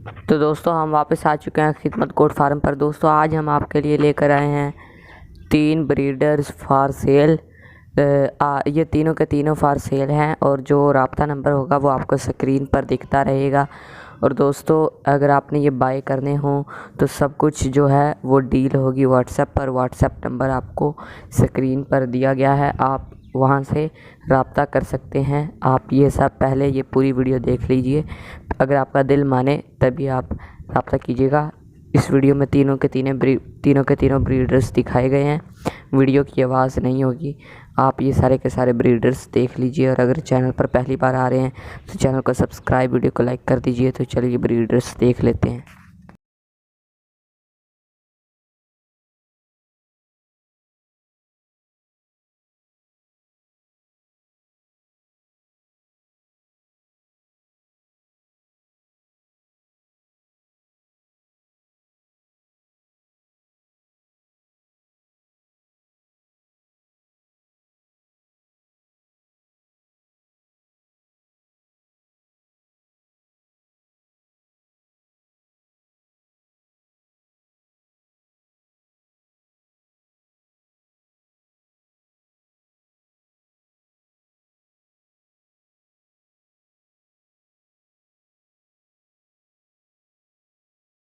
तो दोस्तों हम वापस आ चुके हैं खिदमत गोट फार्म पर। दोस्तों आज हम आपके लिए लेकर आए हैं 3 ब्रीडर्स फॉर सेल। ये तीनों के तीनों फॉर सेल हैं और जो राब्ता नंबर होगा वो आपको स्क्रीन पर दिखता रहेगा। और दोस्तों अगर आपने ये बाय करने हो तो सब कुछ जो है वो डील होगी व्हाट्सएप पर। व्हाट्सएप नंबर आपको स्क्रीन पर दिया गया है, आप वहाँ से राब्ता कर सकते हैं। आप ये सब पहले ये पूरी वीडियो देख लीजिए, अगर आपका दिल माने तभी आप राब्ता कीजिएगा। इस वीडियो में तीनों के तीनों ब्रीडर्स दिखाए गए हैं। वीडियो की आवाज़ नहीं होगी, आप ये सारे के सारे ब्रीडर्स देख लीजिए। और अगर चैनल पर पहली बार आ रहे हैं तो चैनल को सब्सक्राइब, वीडियो को लाइक कर दीजिए। तो चलिए ब्रीडर्स देख लेते हैं।